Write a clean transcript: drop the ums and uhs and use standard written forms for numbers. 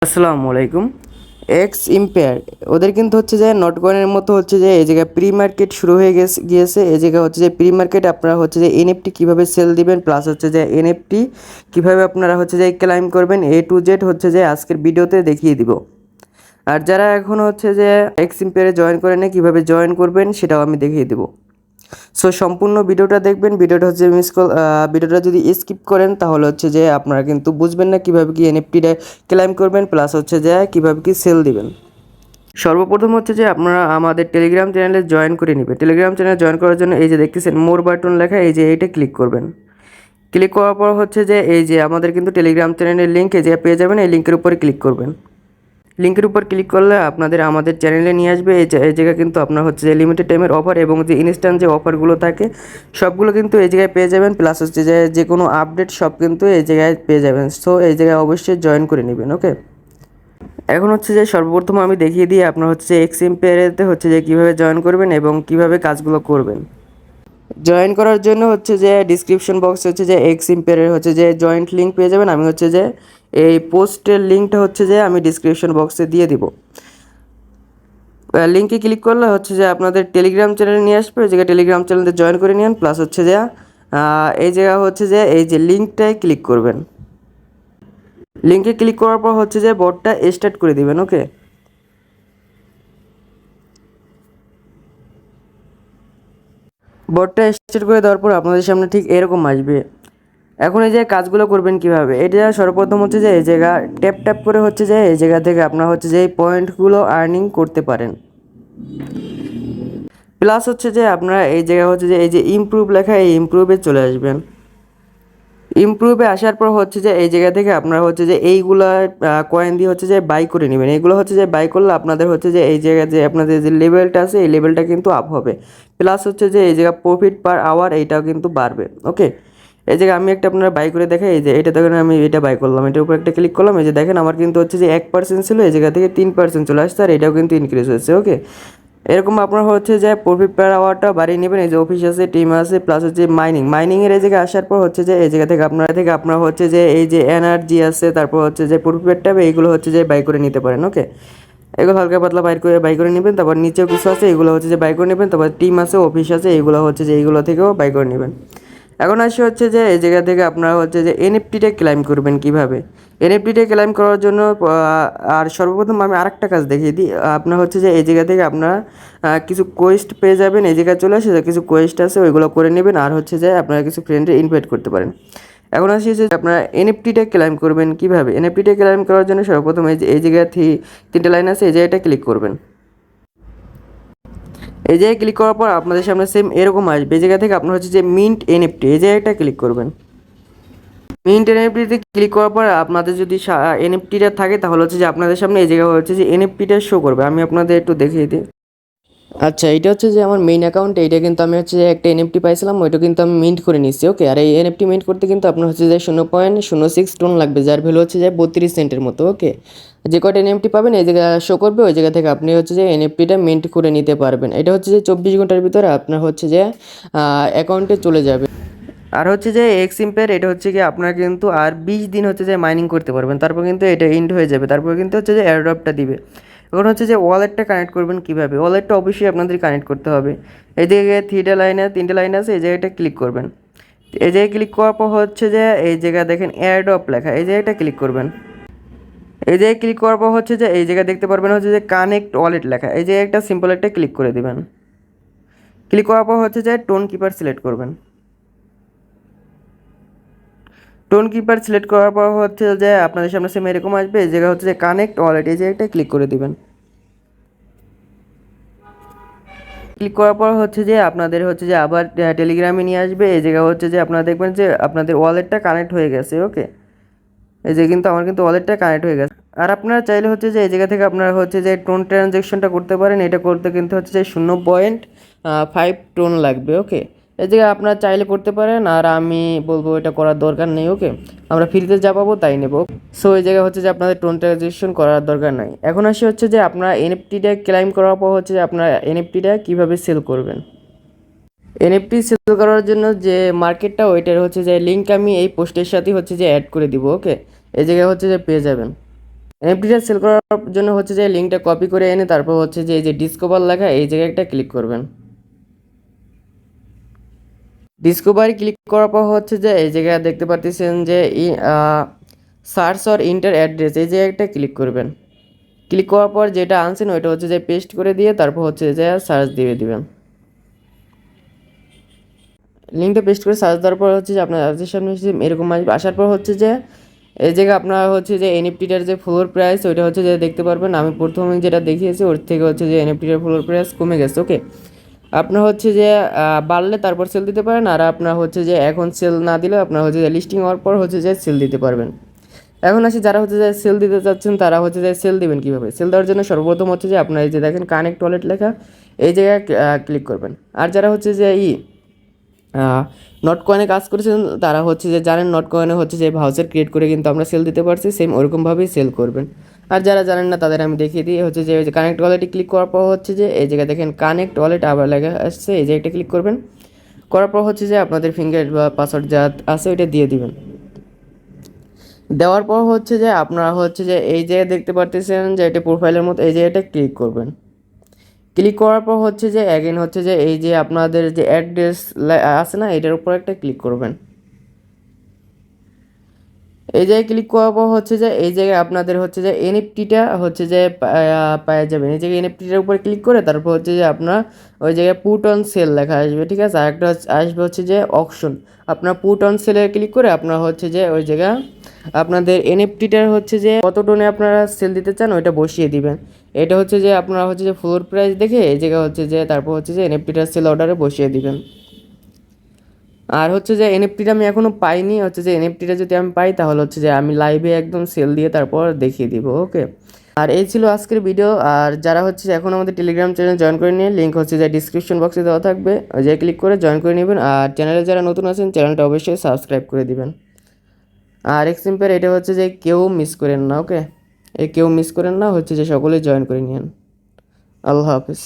আসসালামু আলাইকুম। X impair ওদের কিন্তু হচ্ছে যে নটকয়েনের মতো হচ্ছে যে এই জায়গায় প্রি মার্কেট শুরু হয়ে গিয়েছে। এই জায়গায় হচ্ছে যে প্রি মার্কেট আপনারা হচ্ছে যে এনএফটি কীভাবে সেল দিবেন, প্লাস হচ্ছে যে এনএফটি কীভাবে আপনারা হচ্ছে যে ক্লাইম করবেন, A to Z হচ্ছে যে আজকের ভিডিওতে দেখিয়ে দিব। আর যারা এখন হচ্ছে যে এক্স ইম্পেয়ারে জয়েন করে নেই, কীভাবে জয়েন করবেন সেটাও আমি দেখিয়ে দিব। সো সম্পূর্ণ ভিডিওটা দেখবেন। ভিডিওটা হচ্ছে ভিডিওটা যদি স্কিপ করেন তাহলে হচ্ছে যে আপনারা কিন্তু বুঝবেন না কীভাবে কি এনএফটিটা ক্লাইম করবেন, প্লাস হচ্ছে যে কীভাবে কি সেল দিবেন। সর্বপ্রথম হচ্ছে যে আপনারা আমাদের টেলিগ্রাম চ্যানেলে জয়েন করে নেবেন। টেলিগ্রাম চ্যানেলে জয়েন করার জন্য এই যে দেখতেছেন মোর বাটন লেখা, এই যে এইটা ক্লিক করবেন। ক্লিক করার পর হচ্ছে যে এই যে আমাদের কিন্তু টেলিগ্রাম চ্যানেলের লিঙ্ক এই যে পেয়ে যাবেন, এই লিঙ্কের উপরে ক্লিক করবেন। লিঙ্কের উপর ক্লিক করলে আমাদের চ্যানেলে নিয়ে আসবে। এই জায়গায় কিন্তু আপনার হচ্ছে যে লিমিটেড টাইমের অফার এবং যে ইনস্ট্যান্ট যে অফারগুলো থাকে সবগুলো কিন্তু এই জায়গায় পেয়ে যাবেন, প্লাস হচ্ছে যে কোনো আপডেট সব কিন্তু এই জায়গায় পেয়ে যাবেন। সো এই জায়গায় অবশ্যই জয়েন করে নেবেন। ওকে, এখন হচ্ছে যে সর্বপ্রথম আমি দেখিয়ে দিই আপনার হচ্ছে এক্স এম্পেয়ারেতে হচ্ছে যে কীভাবে জয়েন করবেন এবং কিভাবে কাজগুলো করবেন। জয়েন করার জন্য হচ্ছে যে ডিসক্রিপশন বক্সে হচ্ছে যে এক্স এম্পেয়ারের হচ্ছে যে জয়েন্ট লিঙ্ক পেয়ে যাবেন। আমি হচ্ছে যে এই পোস্টের লিঙ্কটা হচ্ছে যে আমি ডিসক্রিপশন বক্সে দিয়ে দিব। লিঙ্কে ক্লিক করলে হচ্ছে যে আপনাদের টেলিগ্রাম চ্যানেলে নিয়ে আসবে। ওই জায়গায় টেলিগ্রাম চ্যানেলে জয়েন করে নিন, প্লাস হচ্ছে যে এই জায়গা হচ্ছে যে এই যে লিঙ্কটায় ক্লিক করবেন। লিঙ্কে ক্লিক করার পর হচ্ছে যে বটটা স্টার্ট করে দিবেন। ওকে, বটটা স্টার্ট করে দেওয়ার পর আপনাদের সামনে ঠিক এরকম আসবে। এখন এই যে কাজগুলো করবেন কিভাবে, এটা সর্বপ্রথম হচ্ছে যে এই জায়গা ট্যাপ ট্যাপ করে হচ্ছে যে এই জায়গা থেকে আপনারা হচ্ছে যে এই পয়েন্টগুলো আর্নিং করতে পারেন। প্লাস হচ্ছে যে আপনারা এই জায়গা হচ্ছে যে এই যে ইমপ্রুভ লেখা, এই ইমপ্রুভে চলে আসবেন। ইমপ্রুভে আসার পর হচ্ছে যে এই জায়গা থেকে আপনারা হচ্ছে যে এইগুলা কয়েন দিয়ে হচ্ছে যে বাই করে নেবেন। এইগুলো হচ্ছে যে বাই করলে আপনাদের হচ্ছে যে এই জায়গায় যে আপনাদের যে লেভেলটা আছে এই লেভেলটা কিন্তু আপ হবে। প্লাস হচ্ছে যে এই জায়গা প্রফিট পার আওয়ার এইটাও কিন্তু বাড়বে। ওকে, এই জায়গায় আমি একটা আপনারা বাই করে দেখাই। এই যে এটা দেখেন আমি এটা বাই করলাম, এটার উপর একটা ক্লিক করলাম। এই যে দেখেন আমার কিন্তু হচ্ছে যে 1% ছিল, এই জায়গা থেকে 3% চলে আসছে, আর এটাও কিন্তু ইনক্রিজ হয়েছে। ওকে, এরকম আপনার হচ্ছে যে প্রফিট পার আওয়ারটা বাড়িয়ে নেবেন। এই যে অফিস আছে, টিম আছে, প্লাস হচ্ছে মাইনিংয়ের এই জায়গায় আসার পর হচ্ছে যে এই জায়গা থেকে আপনারা হচ্ছে যে এই যে এনার্জি আছে, তারপর হচ্ছে যে প্রফিট ট্যাব, এইগুলো হচ্ছে যে বাই করে নিতে পারেন। ওকে, এগুলো হালকা পাতলা বাই করে নেবেন। তারপর নিচেও কিছু আছে, এগুলো হচ্ছে যে বাই করে নেবেন। তারপর টিম আছে, অফিস আছে, এইগুলো হচ্ছে যে এইগুলো থেকেও বাই করে নেবেন। এখন আসি হচ্ছে যে এই জায়গা থেকে আপনারা হচ্ছে যে এনএফটিটা ক্লাইম করবেন কিভাবে। এনএফটিটা ক্লাইম করার জন্য আর সর্বপ্রথম আমি আরেকটা কাজ দেখিয়ে দিই। আপনার হচ্ছে যে এই জায়গা থেকে আপনারা কিছু কোয়েস্ট পেয়ে যাবেন। এই জায়গায় চলে আসে যে কিছু কোয়েস্ট আছে, ওইগুলো করে নেবেন। আর হচ্ছে যে আপনারা কিছু ফ্রেন্ডে ইনভাইট করতে পারেন। এখন আসি হচ্ছে আপনারা এনএফটিটা ক্লাইম করবেন কিভাবে। এনএফটিটা ক্লাইম করার জন্য সর্বপ্রথম এই জায়গায় তিনটে লাইন আছে, এই জায়গাটা ক্লিক করবেন। এই জায়গায় ক্লিক করার পর আপনাদের সামনে সেম এরকম আসবে। এই জায়গা থেকে আপনার হচ্ছে যে মিন্ট এনএফটি, এই জায়গাটা ক্লিক করবেন। মিন্ট এনএফটিতে ক্লিক করার পর আপনাদের যদি এনএফটিটা থাকে তাহলে হচ্ছে যে আপনাদের সামনে এই জায়গায় হচ্ছে যে এনএফটিটা শো করবে। আমি আপনাদের একটু দেখিয়ে দিই। আচ্ছা, এটা হচ্ছে যে আমার মেইন অ্যাকাউন্ট। এইটা কিন্তু আমি হচ্ছে যে একটা এনএফটি পাইছিলাম, ওইটা কিন্তু আমি মিন্ট করে নিচ্ছি। ওকে, আর এই এনএফটি মিন্ট করতে কিন্তু আপনার হচ্ছে যে 0.06 টোন লাগবে, যার ভ্যালু হচ্ছে যে 32 সেন্টের মতো। ওকে, যে কয়টা এনএফটি পাবেন এই জায়গায় শো করবে, ওই জায়গা থেকে আপনি হচ্ছে যে এনএফটিটা মিন্ট করে নিতে পারবেন। এটা হচ্ছে যে 24 ঘন্টার ভিতরে আপনার হচ্ছে যে অ্যাকাউন্টে চলে যাবে। আর হচ্ছে যে এক্স ইম্পেয়ার এটা হচ্ছে কি আপনারা কিন্তু আর 20 দিন হচ্ছে যে মাইনিং করতে পারবেন, তারপর কিন্তু এটা এন্ড হয়ে যাবে। তারপর কিন্তু হচ্ছে যে এয়ারড্রপটা দিবে। এখন হচ্ছে যে ওয়ালেটটা কানেক্ট করবেন কীভাবে। ওয়ালেটটা অবশ্যই আপনাদের কানেক্ট করতে হবে। এই জায়গায় তিনটে লাইন আছে, এই জায়গাটা ক্লিক করবেন। এই জায়গায় ক্লিক করার পর হচ্ছে যে এই জায়গায় দেখেন এয়ারড্রপ লেখা, এই জায়গাটা ক্লিক করবেন। এই জায়গায় ক্লিক করার পর হচ্ছে যে এই জায়গায় দেখতে পারবেন হচ্ছে যে কানেক্ট ওয়ালেট লেখা, এই জায়গায় একটা সিম্পল একটা ক্লিক করে দিবেন। ক্লিক করার পর হচ্ছে যে টোন কিপার সিলেক্ট করবেন। টোন কিপার সিলেক্ট করার পর হচ্ছে যে আপনাদের সামনে সেম এরকম আসবে। এই জায়গা হচ্ছে যে কানেক্ট ওয়ালেট, এই জায়গাটা ক্লিক করে দিবেন। ক্লিক করার পর হচ্ছে যে আপনাদের হচ্ছে যে আবার টেলিগ্রামে নিয়ে আসবে। এই জায়গা হচ্ছে যে আপনারা দেখবেন যে আপনাদের ওয়ালেটটা কানেক্ট হয়ে গেছে। ওকে, এই যে কিন্তু আমার কিন্তু ওয়ালেটটা কানেক্ট হয়ে গেছে। আর আপনারা চাইলে হচ্ছে যে এই জায়গা থেকে আপনারা হচ্ছে যে টোন ট্রানজ্যাকশনটা করতে পারেন। এটা করতে কিন্তু হচ্ছে যে 0.5 টোন লাগবে। ওকে, এই জায়গায় আপনারা চাইলে করতে পারেন, আর আমি বলবো এটা করার দরকার নেই। ওকে, আমরা ফ্রিতে যা পাবো তাই নেব। সো এই জায়গায় হচ্ছে যে আপনাদের টোন ট্রানজ্যাকশন করার দরকার নাই। এখন আসি হচ্ছে যে আপনারা এনএফটিটা ক্লাইম করার পর হচ্ছে যে আপনারা এনএফটিটা কীভাবে সেল করবেন। এনএফটি সেল করার জন্য যে মার্কেটটা ওইটার হচ্ছে যে লিঙ্ক আমি এই পোস্টের সাথে হচ্ছে যে অ্যাড করে দিব। ওকে, এই জায়গায় হচ্ছে যে পেয়ে যাবেন। এনএফটিটা সেল করার জন্য হচ্ছে যে লিঙ্কটা কপি করে এনে তারপর হচ্ছে যে এই যে ডিসকভার লেখা এই জায়গায় একটা ক্লিক করবেন। ডিসকভারি ক্লিক করার পর হচ্ছে যে এই জায়গায় দেখতে পাচ্ছেন যে সার্চ অর ইন্টার অ্যাড্রেস এই জায়গায় একটা ক্লিক করবেন। ক্লিক করার পর যেটা আনছেন ওইটা হচ্ছে যে পেস্ট করে দিয়ে তারপর হচ্ছে যে সার্চ দিয়ে দিবেন। লিঙ্কটা পেস্ট করে সার্চ দেওয়ার পর হচ্ছে যে আপনার সার্চের সামনে হচ্ছে এরকম আসবে। আসার পর হচ্ছে যে এই জায়গায় আপনার হচ্ছে যে এনএফটিটার যে ফ্লোর প্রাইস ওইটা হচ্ছে যে দেখতে পারবেন। আমি প্রথমে যেটা দেখিয়েছি ওর থেকে হচ্ছে যে এনএফটিটার ফ্লোর প্রাইস কমে গেছে। ওকে, আপনার হচ্ছে যে বাড়লে তারপর সেল দিতে পারেন, আর আপনার হচ্ছে যে এখন সেল না দিলে আপনার হচ্ছে যে লিস্টিং হওয়ার পর হচ্ছে যে সেল দিতে পারবেন। এখন আসি যারা হচ্ছে যে সেল দিতে চাচ্ছেন তারা হচ্ছে যে সেল দিবেন কীভাবে। সেল দেওয়ার জন্য সর্বপ্রথম হচ্ছে যে আপনার এই যে দেখেন কানেক্ট ওয়ালেট লেখা এই জায়গায় ক্লিক করবেন। আর যারা হচ্ছে যে নট কয়েনে কাজ করেছেন তারা হচ্ছে যে জানেন নট কয়েনে হচ্ছে যে ভাউচার ক্রিয়েট করে কিন্তু আমরা সেল দিতে পারছি, সেম ওরকমভাবেই সেল করবেন। আর যারা জানেন না তাদের আমি দেখিয়ে দিই। হচ্ছে যে কানেক্ট ওয়ালেটে ক্লিক করার পর হচ্ছে যে এই জায়গায় দেখেন কানেক্ট ওয়ালেট আবার লেখা আসছে, এই জায়গাটা ক্লিক করবেন। করার পর হচ্ছে যে আপনাদের ফিঙ্গার বা পাসওয়ার্ড যা আছে ওইটা দিয়ে দিবেন। দেওয়ার পর হচ্ছে যে আপনারা হচ্ছে যে এই জায়গায় দেখতে পারতেছেন যে এটা প্রোফাইলের মতো এই জায়গাটা ক্লিক করবেন। ক্লিক করার পর হচ্ছে যে অ্যাগেন হচ্ছে যে এই যে আপনাদের যে অ্যাড্রেস আছে না এটার উপর একটা ক্লিক করবেন। এই জায়গায় ক্লিক করার পর হচ্ছে যে এই জায়গায় আপনাদের হচ্ছে যে এনএফটিটা হচ্ছে যে পাওয়া যাবেন। এই জায়গায় এনএফটিটার উপরে ক্লিক করে তারপর হচ্ছে যে আপনার ওই জায়গায় পুট অন সেল লেখা আসবে, ঠিক আছে। আরেকটা আসবে হচ্ছে যে অকশন। আপনার পুট অন সেলে ক্লিক করে আপনার হচ্ছে যে ওই জায়গা আপনাদের এনএফটিটার হচ্ছে যে কত টনে আপনারা সেল দিতে চান ওইটা বসিয়ে দিবেন। এটা হচ্ছে যে আপনারা হচ্ছে যে ফ্লোর প্রাইস দেখে এই জায়গা হচ্ছে যে তারপর হচ্ছে যে এনএফটিটার সেল অর্ডারে বসিয়ে দিবেন। আর হচ্ছে যে এনএফটিটা আমি এখনও পাইনি, হচ্ছে যে এনএফটিটা যদি আমি পাই তাহলে হচ্ছে যে আমি লাইভে একদম সেল দিয়ে তারপর দেখিয়ে দিব। ওকে, আর এই ছিল আজকের ভিডিও। আর যারা হচ্ছে এখন আমাদের টেলিগ্রাম চ্যানেল জয়েন করে নিয়ে লিঙ্ক হচ্ছে যে ডিসক্রিপশন বক্সে দেওয়া থাকবে, ওই যে ক্লিক করে জয়েন করে নেবেন। আর চ্যানেলে যারা নতুন আছেন চ্যানেলটা অবশ্যই সাবস্ক্রাইব করে দিবেন। আর এক্সিম্পের এটা হচ্ছে যে কেউ মিস করেন না। ওকে, কেউ মিস করেন না, হচ্ছে যে সকলেই জয়েন করে নিন। আল্লাহ হাফিজ।